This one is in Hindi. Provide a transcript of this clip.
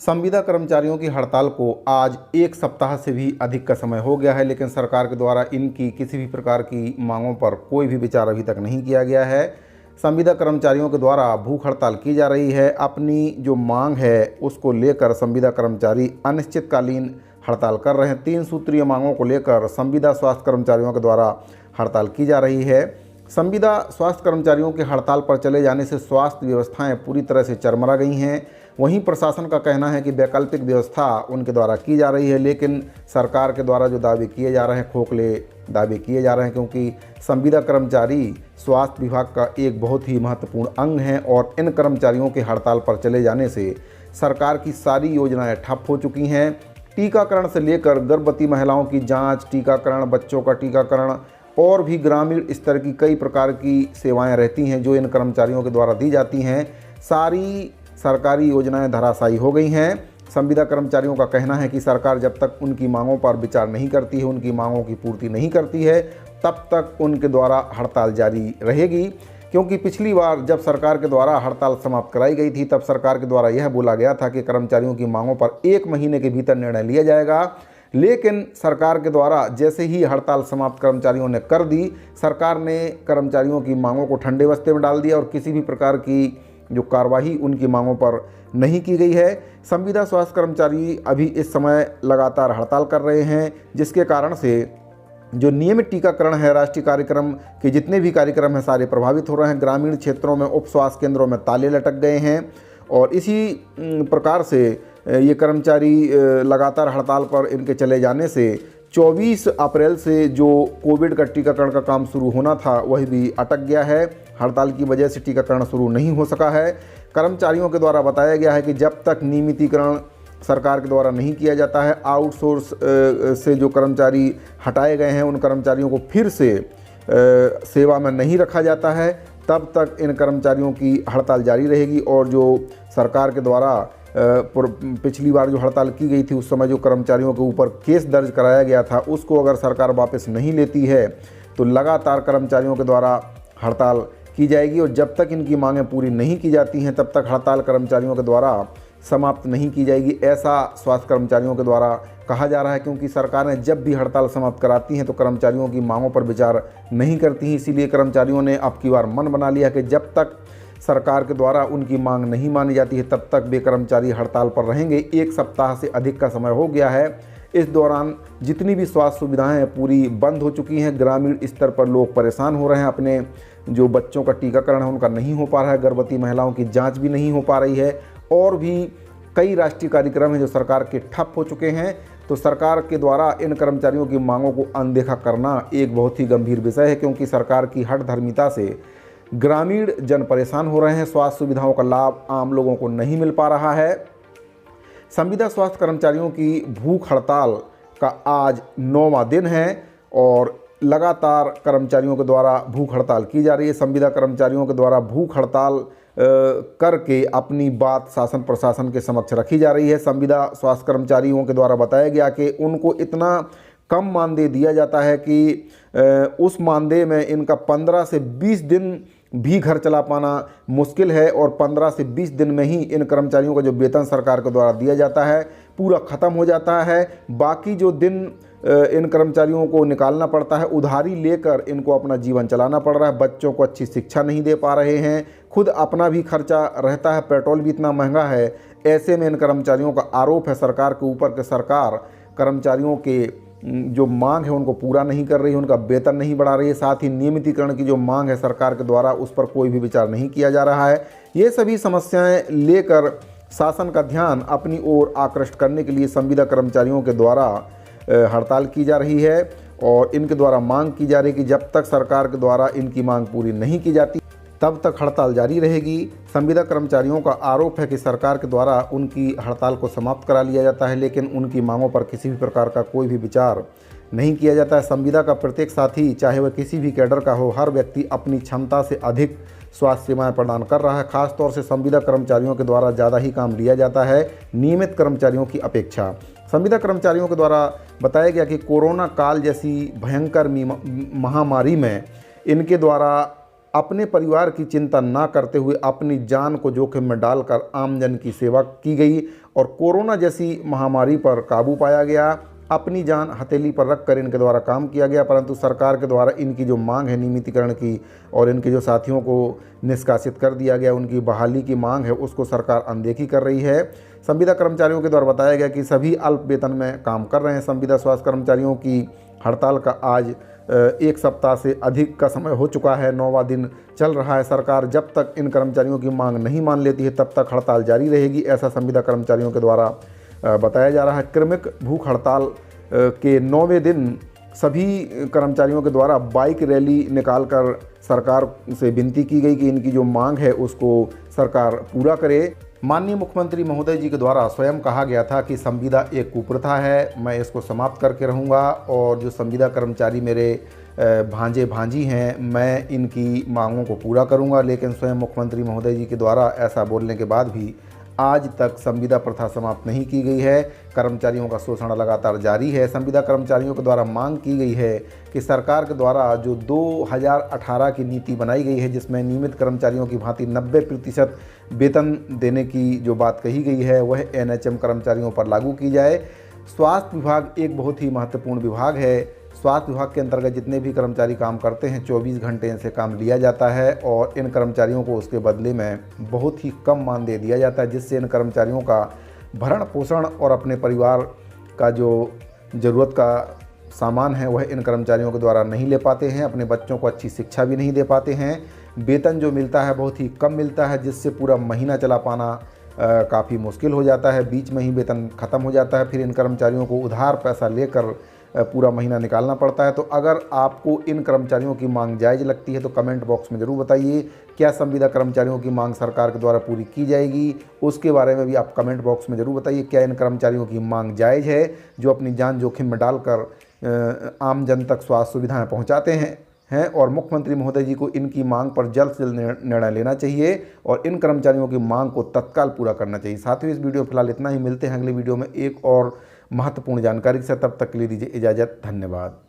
संविदा कर्मचारियों की हड़ताल को आज एक सप्ताह से भी अधिक का समय हो गया है, लेकिन सरकार के द्वारा इनकी किसी भी प्रकार की मांगों पर कोई भी विचार अभी तक नहीं किया गया है। संविदा कर्मचारियों के द्वारा भूख हड़ताल की जा रही है। अपनी जो मांग है उसको लेकर संविदा कर्मचारी अनिश्चितकालीन हड़ताल कर रहे हैं। 3 सूत्रीय मांगों को लेकर संविदा स्वास्थ्य कर्मचारियों के द्वारा हड़ताल की जा रही है। संविदा स्वास्थ्य कर्मचारियों के हड़ताल पर चले जाने से स्वास्थ्य व्यवस्थाएं पूरी तरह से चरमरा गई हैं। वहीं प्रशासन का कहना है कि वैकल्पिक व्यवस्था उनके द्वारा की जा रही है, लेकिन सरकार के द्वारा जो दावे किए जा रहे हैं, खोखले दावे किए जा रहे हैं, क्योंकि संविदा कर्मचारी स्वास्थ्य विभाग का एक बहुत ही महत्वपूर्ण अंग हैं और इन कर्मचारियों के हड़ताल पर चले जाने से सरकार की सारी योजनाएं ठप हो चुकी हैं। टीकाकरण से लेकर गर्भवती महिलाओं की जाँच, टीकाकरण, बच्चों का टीकाकरण और भी ग्रामीण स्तर की कई प्रकार की सेवाएं रहती हैं जो इन कर्मचारियों के द्वारा दी जाती हैं। सारी सरकारी योजनाएं धराशायी हो गई हैं। संविदा कर्मचारियों का कहना है कि सरकार जब तक उनकी मांगों पर विचार नहीं करती है, उनकी मांगों की पूर्ति नहीं करती है, तब तक उनके द्वारा हड़ताल जारी रहेगी। क्योंकि पिछली बार जब सरकार के द्वारा हड़ताल समाप्त कराई गई थी, तब सरकार के द्वारा यह बोला गया था कि कर्मचारियों की मांगों पर 1 महीने के भीतर निर्णय लिया जाएगा। लेकिन सरकार के द्वारा जैसे ही हड़ताल समाप्त कर्मचारियों ने कर दी, सरकार ने कर्मचारियों की मांगों को ठंडे बस्ते में डाल दिया और किसी भी प्रकार की जो कार्रवाई उनकी मांगों पर नहीं की गई है। संविदा स्वास्थ्य कर्मचारी अभी इस समय लगातार हड़ताल कर रहे हैं, जिसके कारण से जो नियमित टीकाकरण है, राष्ट्रीय कार्यक्रम के जितने भी कार्यक्रम हैं, सारे प्रभावित हो रहे हैं। ग्रामीण क्षेत्रों में उप स्वास्थ्य केंद्रों में ताले लटक गए हैं और इसी प्रकार से ये कर्मचारी लगातार हड़ताल पर इनके चले जाने से 24 अप्रैल से जो कोविड का टीकाकरण का काम शुरू होना था वह भी अटक गया है। हड़ताल की वजह से टीकाकरण शुरू नहीं हो सका है। कर्मचारियों के द्वारा बताया गया है कि जब तक नियमितीकरण सरकार के द्वारा नहीं किया जाता है, आउटसोर्स से जो कर्मचारी हटाए गए हैं उन कर्मचारियों को फिर से सेवा में नहीं रखा जाता है, तब तक इन कर्मचारियों की हड़ताल जारी रहेगी। और जो सरकार के द्वारा पिछली बार जो हड़ताल की गई थी उस समय जो कर्मचारियों के ऊपर केस दर्ज कराया गया था, उसको अगर सरकार वापस नहीं लेती है तो लगातार कर्मचारियों के द्वारा हड़ताल की जाएगी। और जब तक इनकी मांगें पूरी नहीं की जाती हैं तब तक हड़ताल कर्मचारियों के द्वारा समाप्त नहीं की जाएगी, ऐसा स्वास्थ्य कर्मचारियों के द्वारा कहा जा रहा है। क्योंकि सरकारें जब भी हड़ताल समाप्त कराती हैं तो कर्मचारियों की मांगों पर विचार नहीं करती हैं। इसीलिए कर्मचारियों ने अब की बार मन बना लिया कि जब तक सरकार के द्वारा उनकी मांग नहीं मानी जाती है तब तक वे कर्मचारी हड़ताल पर रहेंगे। 1 सप्ताह से अधिक का समय हो गया है। इस दौरान जितनी भी स्वास्थ्य सुविधाएं हैं पूरी बंद हो चुकी हैं। ग्रामीण स्तर पर लोग परेशान हो रहे हैं। अपने जो बच्चों का टीकाकरण है उनका नहीं हो पा रहा है, गर्भवती महिलाओं की जांच भी नहीं हो पा रही है और भी कई राष्ट्रीय कार्यक्रम हैं जो सरकार के ठप हो चुके हैं। तो सरकार के द्वारा इन कर्मचारियों की मांगों को अनदेखा करना एक बहुत ही गंभीर विषय है, क्योंकि सरकार की हठधर्मिता से ग्रामीण जन परेशान हो रहे हैं। स्वास्थ्य सुविधाओं का लाभ आम लोगों को नहीं मिल पा रहा है। संविदा स्वास्थ्य कर्मचारियों की भूख हड़ताल का आज 9वां दिन है और लगातार कर्मचारियों के द्वारा भूख हड़ताल की जा रही है। संविदा कर्मचारियों के द्वारा भूख हड़ताल करके अपनी बात शासन प्रशासन के समक्ष रखी जा रही है। संविदा स्वास्थ्य कर्मचारियों के द्वारा बताया गया कि उनको इतना कम मानदेय दिया जाता है कि उस मानदेय में इनका 15 से 20 दिन भी घर चला पाना मुश्किल है और 15 से 20 दिन में ही इन कर्मचारियों का जो वेतन सरकार के द्वारा दिया जाता है पूरा ख़त्म हो जाता है। बाकी जो दिन इन कर्मचारियों को निकालना पड़ता है, उधारी लेकर इनको अपना जीवन चलाना पड़ रहा है। बच्चों को अच्छी शिक्षा नहीं दे पा रहे हैं, खुद अपना भी खर्चा रहता है, पेट्रोल भी इतना महंगा है। ऐसे में इन कर्मचारियों का आरोप है सरकार के ऊपर कि सरकार कर्मचारियों के जो मांग है उनको पूरा नहीं कर रही है, उनका वेतन नहीं बढ़ा रही है। साथ ही नियमितीकरण की जो मांग है सरकार के द्वारा उस पर कोई भी विचार नहीं किया जा रहा है। ये सभी समस्याएं लेकर शासन का ध्यान अपनी ओर आकृष्ट करने के लिए संविदा कर्मचारियों के द्वारा हड़ताल की जा रही है और इनके द्वारा मांग की जा रही है कि जब तक सरकार के द्वारा इनकी मांग पूरी नहीं की जाती तब तक हड़ताल जारी रहेगी। संविदा कर्मचारियों का आरोप है कि सरकार के द्वारा उनकी हड़ताल को समाप्त करा लिया जाता है, लेकिन उनकी मांगों पर किसी भी प्रकार का कोई भी विचार नहीं किया जाता है। संविदा का प्रत्येक साथी, चाहे वह किसी भी कैडर का हो, हर व्यक्ति अपनी क्षमता से अधिक स्वास्थ्य सेवाएं प्रदान कर रहा है। खासतौर से संविदा कर्मचारियों के द्वारा ज़्यादा ही काम लिया जाता है नियमित कर्मचारियों की अपेक्षा। संविदा कर्मचारियों के द्वारा बताया गया कि कोरोना काल जैसी भयंकर महामारी में इनके द्वारा अपने परिवार की चिंता ना करते हुए अपनी जान को जोखिम में डालकर आमजन की सेवा की गई और कोरोना जैसी महामारी पर काबू पाया गया। अपनी जान हथेली पर रखकर इनके द्वारा काम किया गया, परंतु सरकार के द्वारा इनकी जो मांग है नियमितीकरण की और इनके जो साथियों को निष्कासित कर दिया गया, उनकी बहाली की मांग है, उसको सरकार अनदेखी कर रही है। संविदा कर्मचारियों के द्वारा बताया गया कि सभी अल्प वेतन में काम कर रहे हैं। संविदा स्वास्थ्य कर्मचारियों की हड़ताल का आज 1 सप्ताह से अधिक का समय हो चुका है, 9वां दिन चल रहा है। सरकार जब तक इन कर्मचारियों की मांग नहीं मान लेती है तब तक हड़ताल जारी रहेगी, ऐसा संविदा कर्मचारियों के द्वारा बताया जा रहा है। क्रमिक भूख हड़ताल के 9वें दिन सभी कर्मचारियों के द्वारा बाइक रैली निकालकर सरकार से विनती की गई कि इनकी जो मांग है उसको सरकार पूरा करे। माननीय मुख्यमंत्री महोदय जी के द्वारा स्वयं कहा गया था कि संविदा एक कुप्रथा है, मैं इसको समाप्त करके रहूँगा और जो संविदा कर्मचारी मेरे भांजे भांजी हैं, मैं इनकी मांगों को पूरा करूँगा। लेकिन स्वयं मुख्यमंत्री महोदय जी के द्वारा ऐसा बोलने के बाद भी आज तक संविदा प्रथा समाप्त नहीं की गई है। कर्मचारियों का शोषण लगातार जारी है। संविदा कर्मचारियों के द्वारा मांग की गई है कि सरकार के द्वारा जो 2018 की नीति बनाई गई है, जिसमें नियमित कर्मचारियों की भांति 90% वेतन देने की जो बात कही गई है, वह एनएचएम कर्मचारियों पर लागू की जाए। स्वास्थ्य विभाग एक बहुत ही महत्वपूर्ण विभाग है। स्वास्थ्य विभाग के अंतर्गत जितने भी कर्मचारी काम करते हैं 24 घंटे से काम लिया जाता है और इन कर्मचारियों को उसके बदले में बहुत ही कम मानदेय दिया जाता है, जिससे इन कर्मचारियों का भरण पोषण और अपने परिवार का जो ज़रूरत का सामान है वह इन कर्मचारियों के द्वारा नहीं ले पाते हैं। अपने बच्चों को अच्छी शिक्षा भी नहीं दे पाते हैं। वेतन जो मिलता है बहुत ही कम मिलता है, जिससे पूरा महीना चला पाना काफ़ी मुश्किल हो जाता है। बीच में ही वेतन ख़त्म हो जाता है, फिर इन कर्मचारियों को उधार पैसा लेकर पूरा महीना निकालना पड़ता है। तो अगर आपको इन कर्मचारियों की मांग जायज़ लगती है तो कमेंट बॉक्स में ज़रूर बताइए। क्या संविदा कर्मचारियों की मांग सरकार के द्वारा पूरी की जाएगी, उसके बारे में भी आप कमेंट बॉक्स में ज़रूर बताइए। क्या इन कर्मचारियों की मांग जायज़ है जो अपनी जान जोखिम में डालकर आम जन तक स्वास्थ्य सुविधाएँ पहुँचाते हैं और मुख्यमंत्री महोदय जी को इनकी मांग पर जल्द से जल्द निर्णय लेना चाहिए और इन कर्मचारियों की मांग को तत्काल पूरा करना चाहिए। साथियों, इस वीडियो फिलहाल इतना ही। मिलते हैं अगले वीडियो में एक और महत्वपूर्ण जानकारी से। तब तक के लिए दीजिए इजाज़त। धन्यवाद।